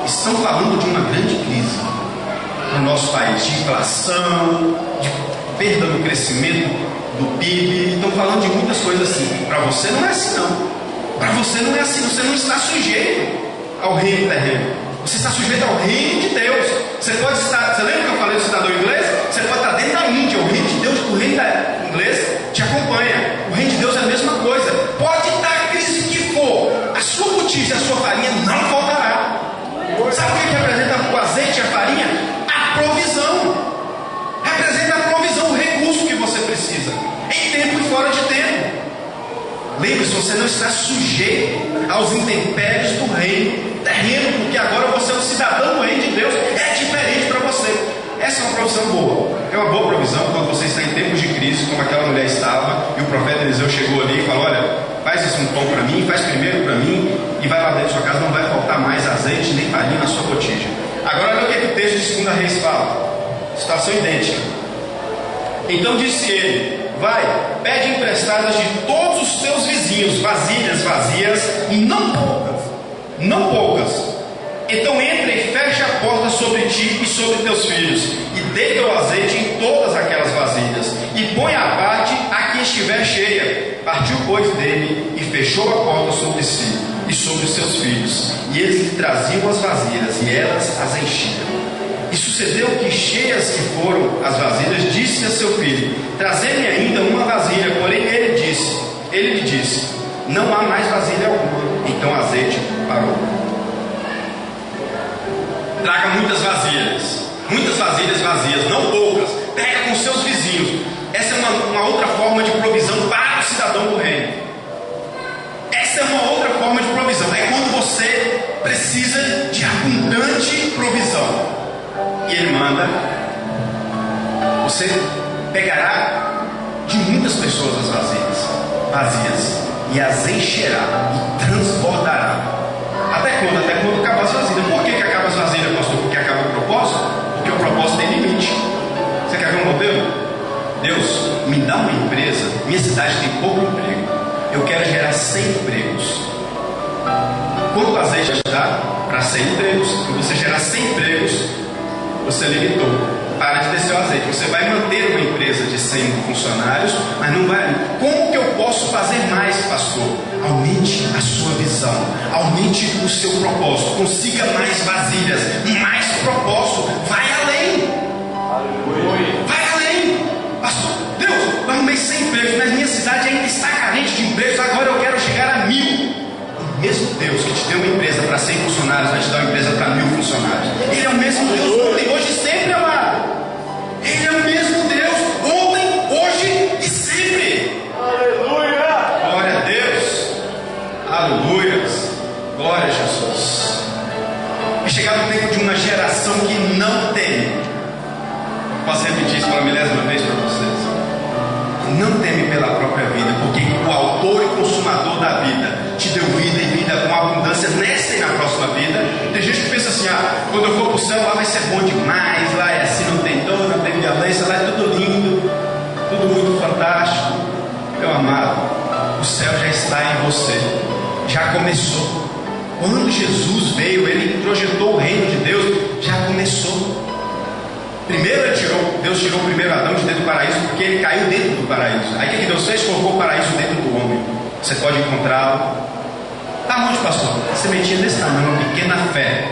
Estão falando de uma grande crise para o nosso país, de inflação, de perda no crescimento do PIB. Estão falando de muitas coisas assim. Para você não é assim não. Para você não é assim. Você não está sujeito ao reino terreno. Você está sujeito ao reino de Deus. Você pode estar, você lembra que eu falei do cidadão inglês? Você pode estar dentro da Índia. O reino de Deus, o reino inglês te acompanha. O reino de Deus é a mesma coisa. Pode estar a crise que for, a sua botija, a sua farinha não faltará. Sabe o que representa o azeite e a farinha? A provisão. Representa a provisão, o recurso que você precisa, em tempo e fora de tempo. Lembre-se, você não está sujeito aos intempéries do reino terreno, porque agora você é um cidadão do reino de Deus. É diferente para você. Essa é uma provisão boa. É uma boa provisão quando você está em tempos de crise, como aquela mulher estava, e o profeta Eliseu chegou ali e falou: olha, faz esse um pão para mim, faz primeiro para mim, e vai lá dentro da sua casa, não vai faltar mais azeite nem farinha na sua botija. Agora olha o que o texto de 2 Reis fala. Situação idêntica. Então disse ele: vai, pede emprestadas de todos os teus vizinhos vasilhas vazias, e não poucas. Então entra e fecha a porta sobre ti e sobre teus filhos, e deita o azeite em todas aquelas vasilhas, e põe à parte a que estiver cheia. Partiu, pois, dele, e fechou a porta sobre si e sobre os seus filhos, e eles lhe traziam as vasilhas, e elas as enchiam. E sucedeu que, cheias que foram as vasilhas, disse a seu filho: trazei-me ainda uma vasilha. Porém ele lhe disse: não há mais vasilha alguma. Então o azeite parou. Traga muitas vasilhas vazias, não poucas. Pega com seus vizinhos. Essa é uma outra forma de provisão para o cidadão do reino. Essa é uma Ele manda, você pegará de muitas pessoas as vazias e as encherá e transbordará. Até quando? Até quando acabar as vasilhas. Por que acaba as vasilhas, pastor? Porque acaba o propósito? Porque o propósito tem limite. Você quer ver um modelo? Deus, me dá uma empresa. Minha cidade tem pouco emprego. Eu quero gerar 100 empregos. Quanto azeite dá? Para 100 empregos. Se você gerar 100 empregos, você limitou. Para de descer o azeite. Você vai manter uma empresa de 100 funcionários, mas não vai. Como que eu posso fazer mais, pastor? Aumente a sua visão, aumente o seu propósito, consiga mais vasilhas, mais propósito, vai além. Vai além. Pastor, Deus, eu arrumei 100 empregos, mas minha cidade ainda está carente de empregos, agora eu quero chegar a 1000. O mesmo Deus que te deu uma empresa para 100 funcionários vai te dar uma empresa para 1000 funcionários. Ele é o mesmo Deus ontem, hoje e sempre, amado. Ele é o mesmo Deus ontem, hoje e sempre. Aleluia! Glória a Deus. Aleluia. Glória a Jesus. É chegado o tempo de uma geração que não teme. Posso repetir isso pela milésima vez para vocês? Não teme pela própria vida, porque o autor e consumador da vida te deu vida e vida com abundância nesta e na próxima vida. Tem gente que pensa assim: quando eu for para o céu, lá vai ser bom demais, lá é assim, não tem dor, não tem violência, lá é tudo lindo, tudo muito fantástico. Meu amado, o céu já está em você, já começou. Quando Jesus veio, Ele projetou o reino de Deus, já começou. Primeiro Deus tirou o primeiro Adão de dentro do paraíso, porque ele caiu dentro do paraíso. Aí o que Deus fez? Colocou o paraíso dentro do homem. Você pode encontrá-lo. Está onde, pastor? A sementinha desse tamanho, uma pequena fé.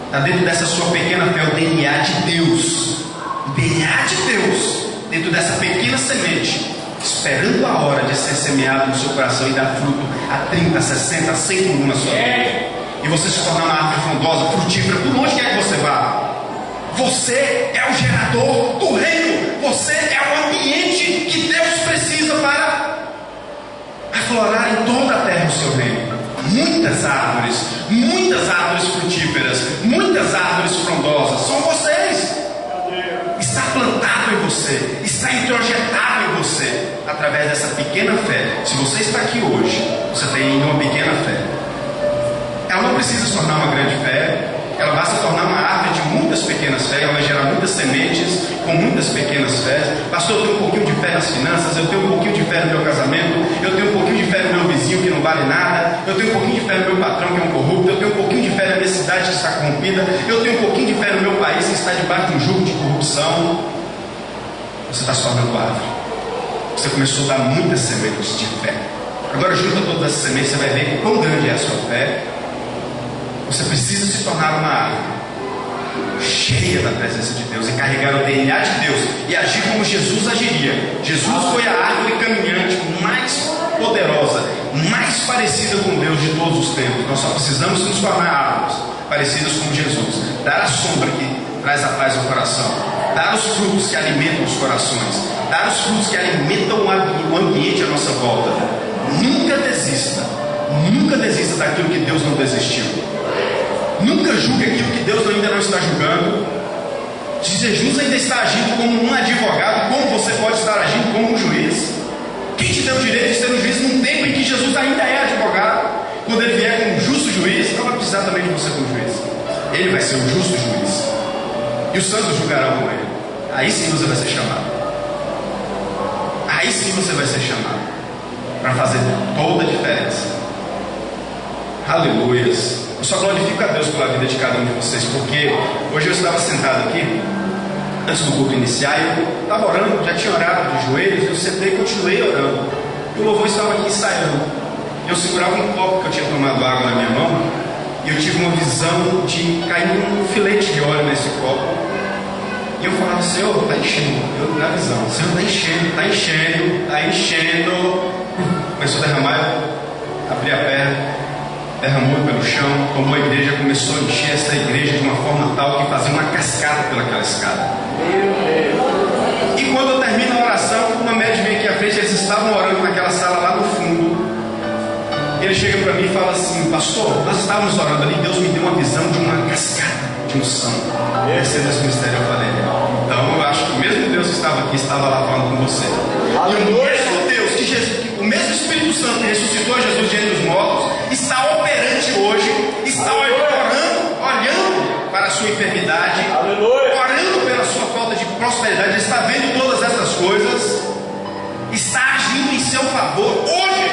Está dentro dessa sua pequena fé o DNA de Deus. O DNA de Deus, dentro dessa pequena semente, esperando a hora de ser semeado no seu coração e dar fruto a 30, 60, 100 por um na sua vida. E você se tornar uma árvore frondosa, frutífera, por onde quer que você vá. Você é o gerador do reino. Você é o ambiente que Deus precisa para aflorar em toda a terra o seu reino. Muitas árvores frutíferas, muitas árvores frondosas são vocês. Está plantado em você, está introjetado em você, através dessa pequena fé. Se você está aqui hoje, você tem ainda uma pequena fé. Ela não precisa se tornar uma grande fé. Ela vai se tornar uma árvore de muitas pequenas fés. Ela vai gerar muitas sementes com muitas pequenas fés. Pastor, eu tenho um pouquinho de fé nas finanças. Eu tenho um pouquinho de fé no meu casamento. Eu tenho um pouquinho de fé no meu vizinho que não vale nada. Eu tenho um pouquinho de fé no meu patrão que é um corrupto. Eu tenho um pouquinho de fé na minha cidade que está corrompida. Eu tenho um pouquinho de fé no meu país que está debaixo de um jugo de corrupção. Você está se tornando árvore. Você começou a dar muitas sementes de fé. Agora junta todas essas sementes, você vai ver quão grande é a sua fé. Você precisa se tornar uma árvore cheia da presença de Deus e carregar o DNA de Deus e agir como Jesus agiria. Jesus foi a árvore caminhante mais poderosa, mais parecida com Deus de todos os tempos. Nós só precisamos nos tornar árvores parecidas com Jesus, dar a sombra que traz a paz ao coração, dar os frutos que alimentam os corações, dar os frutos que alimentam o ambiente à nossa volta. Nunca desista daquilo que Deus não desistiu. Nunca julgue aquilo que Deus ainda não está julgando. Se Jesus ainda está agindo como um advogado, como você pode estar agindo como um juiz? Quem te deu o direito de ser um juiz num tempo em que Jesus ainda é advogado? Quando ele vier como um justo juiz, não vai precisar também de você como juiz. Ele vai ser um justo juiz. E os santos julgarão com ele. Aí sim você vai ser chamado. Aí sim você vai ser chamado para fazer toda a diferença. Aleluias. Eu só glorifico a Deus pela vida de cada um de vocês, porque hoje eu estava sentado aqui, antes do culto iniciar, eu estava orando, já tinha orado de joelhos, eu sentei e continuei orando. E o louvor estava aqui ensaiando. Eu segurava um copo que eu tinha tomado água na minha mão, e eu tive uma visão de cair um filete de óleo nesse copo. E eu falava: Senhor, está enchendo. Eu na visão: Senhor, está enchendo, está enchendo, está enchendo. Começou a derramar, eu abri a perna, derramou pelo chão, tomou a igreja, começou a encher essa igreja de uma forma tal que fazia uma cascata pelaquela escada. E quando eu termino a oração, uma média vem aqui à frente, eles estavam orando naquela sala lá no fundo. Ele chega para mim e fala assim: pastor, nós estávamos orando ali, Deus me deu uma visão de uma cascata de de unção, exercendo esse ministério. Eu falei, então eu acho que o mesmo Deus que estava aqui estava lá falando com você. E o mesmo Deus que Jesus, o mesmo Espírito Santo que ressuscitou Jesus de entre os mortos, está operante hoje, está olhando para a sua enfermidade, orando pela sua falta de prosperidade. Ele está vendo todas essas coisas, está agindo em seu favor. Hoje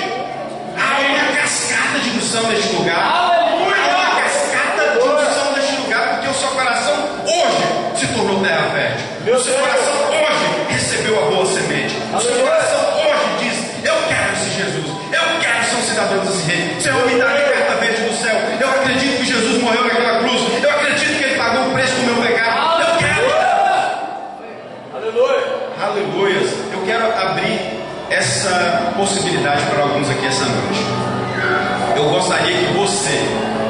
há uma cascata de unção neste lugar. Há uma cascata de unção neste lugar, porque o seu coração hoje se tornou terra fértil. O seu coração hoje recebeu a boa semente. O seu coração hoje diz: eu quero esse Jesus, eu quero ser um cidadão desse reino. Senhor, me dá a carta verde do céu. Eu acredito que Jesus morreu naquela cruz. Eu acredito que Ele pagou o preço do meu pecado. Eu quero. Aleluia. Aleluia. Eu quero abrir essa possibilidade para alguns aqui essa noite. Eu gostaria que você,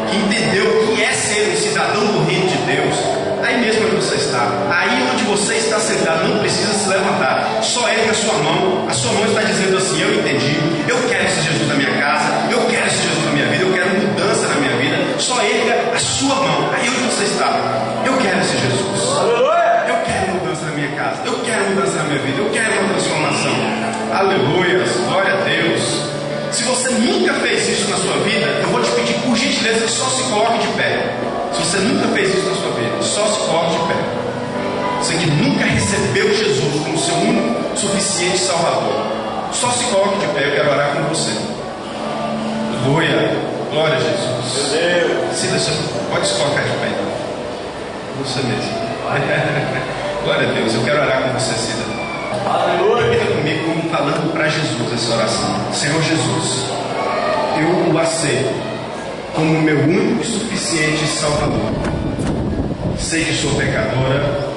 que entendeu o que é ser um cidadão do reino de Deus, aí mesmo onde você está, aí onde você está sentado, não precisa se levantar, só ergue a sua mão está dizendo assim: eu entendi, eu quero esse Jesus na minha casa, eu quero esse Jesus na minha vida, eu quero mudança na minha vida. Só erga a sua mão, aí onde você está: eu quero esse Jesus, eu quero mudança na minha casa, eu quero mudança na minha vida, eu quero uma transformação. Aleluia, glória a Deus. Se você nunca fez isso na sua vida, eu vou te pedir por gentileza que só se coloque de pé. Se você nunca fez isso na sua vida, só se coloque de pé. Você que nunca recebeu Jesus como seu único, suficiente Salvador, só se coloque de pé. Eu quero orar com você. Aleluia, glória a Jesus. Cida, pode se colocar de pé então. Você mesmo. Glória a Deus, eu quero orar com você, Cida. Repita comigo como falando para Jesus essa oração. Senhor Jesus, eu o aceito como meu único e suficiente Salvador. Sei que sou pecadora.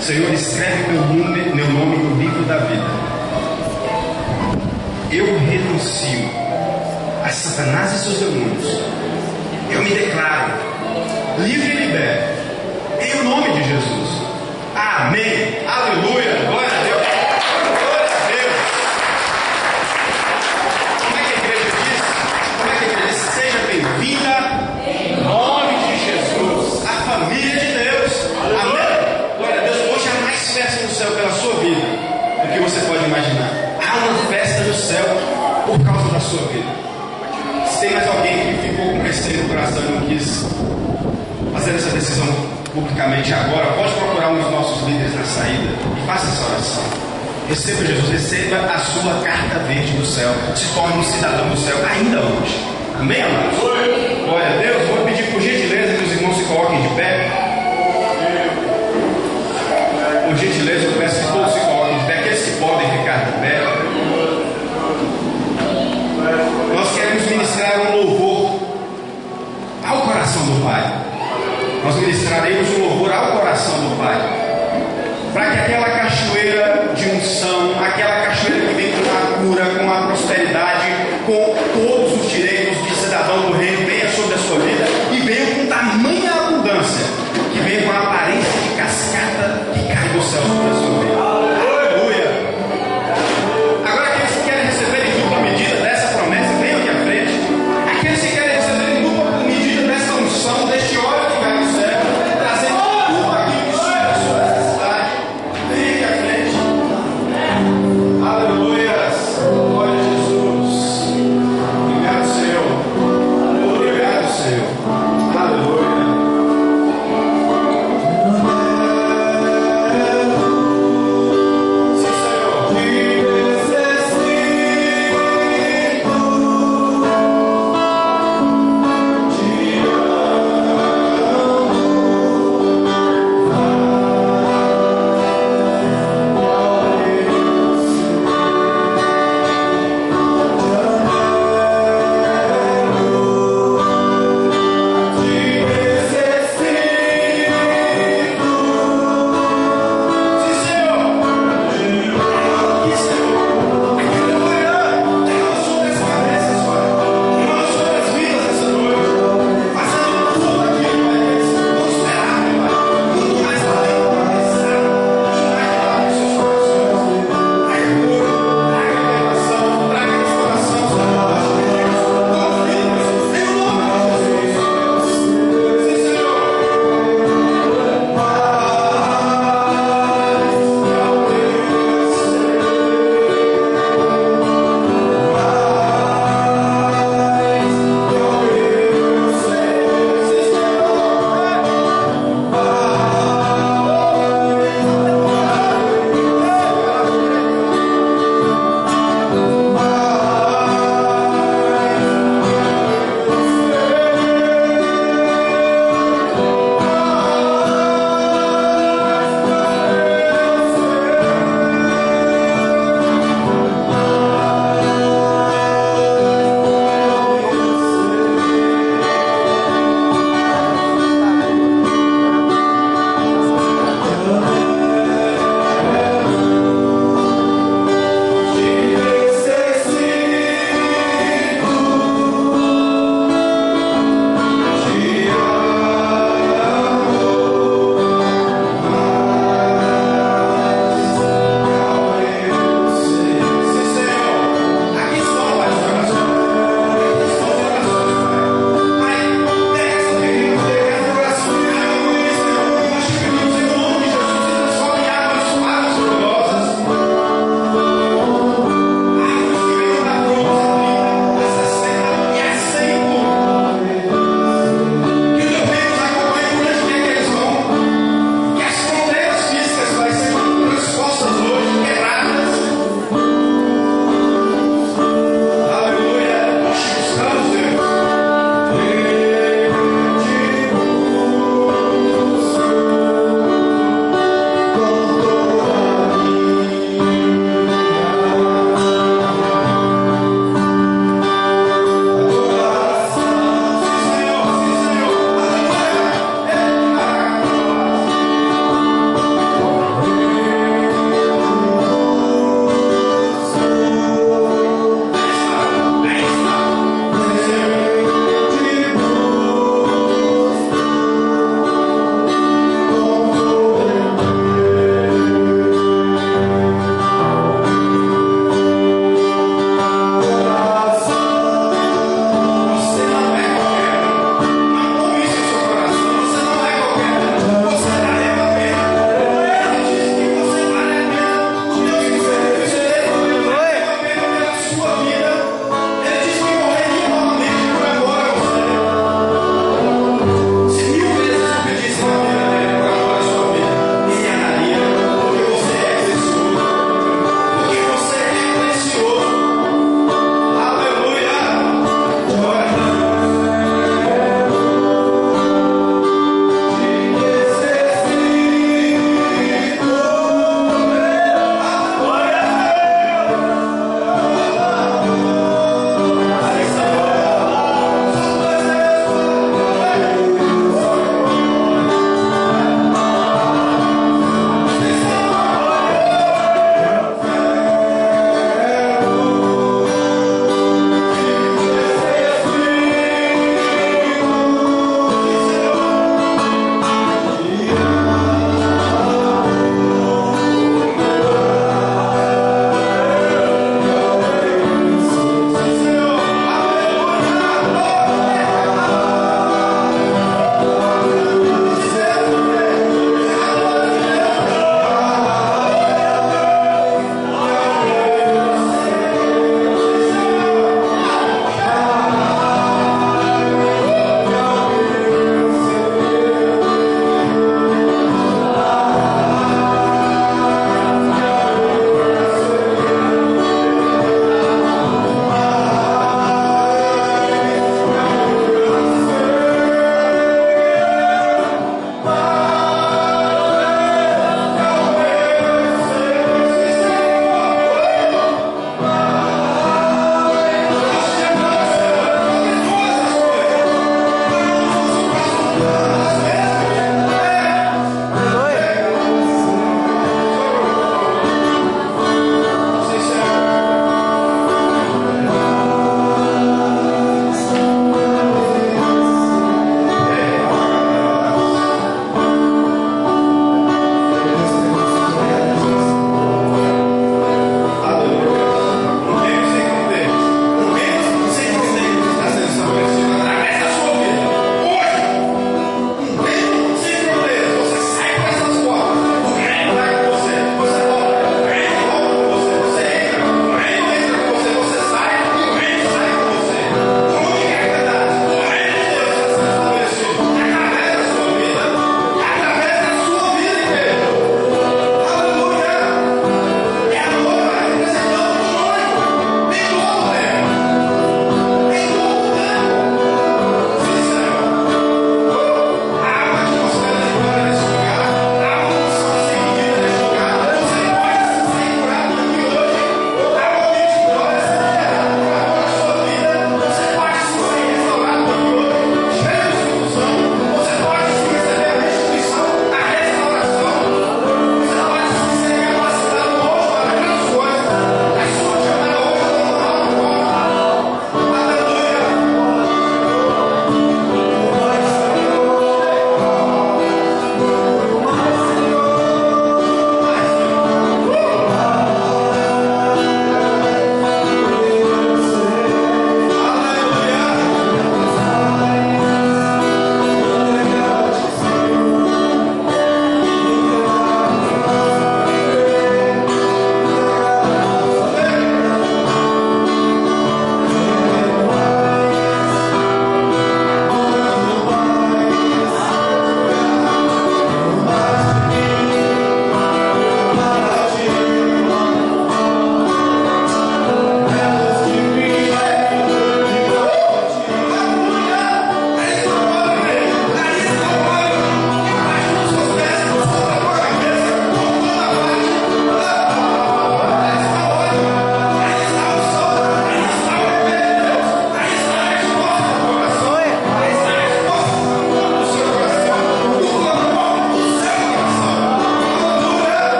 Senhor, escreve meu nome no livro da vida. Eu renuncio a Satanás e seus demônios. Eu me declaro livre e liberto em nome de Jesus. Amém. Aleluia. Glória a Deus. Glória a Deus. Como é que a igreja diz? Como é que a igreja diz? Seja bem-vinda em nome de Jesus, a família de Deus. Amém. Glória a Deus. Hoje há mais festa no céu pela sua vida do que você pode imaginar. Há uma festa no céu por causa da sua vida. Se tem mais alguém que ficou com receio no coração e não quis fazer essa decisão publicamente agora, pode procurar um dos nossos líderes na saída e faça essa oração. Receba Jesus, receba a sua carta verde do céu, se torne um cidadão do céu ainda hoje. Amém, amados? Glória a Deus. Vou pedir por gentileza que os irmãos se coloquem de pé. Por gentileza, eu peço que todos se coloquem de pé, aqueles que podem ficar de pé. Nós queremos ministrar um louvor ao coração do Pai. Nós ministraremos um louvor ao coração do Pai, para que aquela cachoeira de unção, aquela cachoeira que vem com a cura, com a prosperidade, com todos os direitos de cidadão do reino, venha sobre a sua vida e venha com tamanha abundância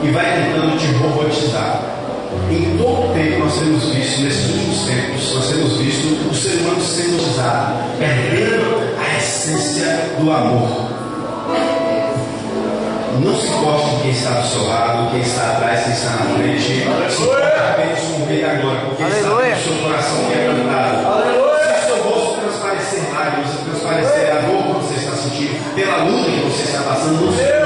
e vai tentando te robotizar. Em todo tempo nós temos visto, nesses últimos tempos, nós temos visto o ser humano sendo robotizado, perdendo a essência do amor. Não se importe de quem está do seu lado, quem está atrás, quem está na frente. Se importe apenas com o rei da glória, porque ele está no seu coração quebrantado. Se o seu rosto transparecer lágrimas, transparecer a dor que você está sentindo, pela luta que você está passando, não se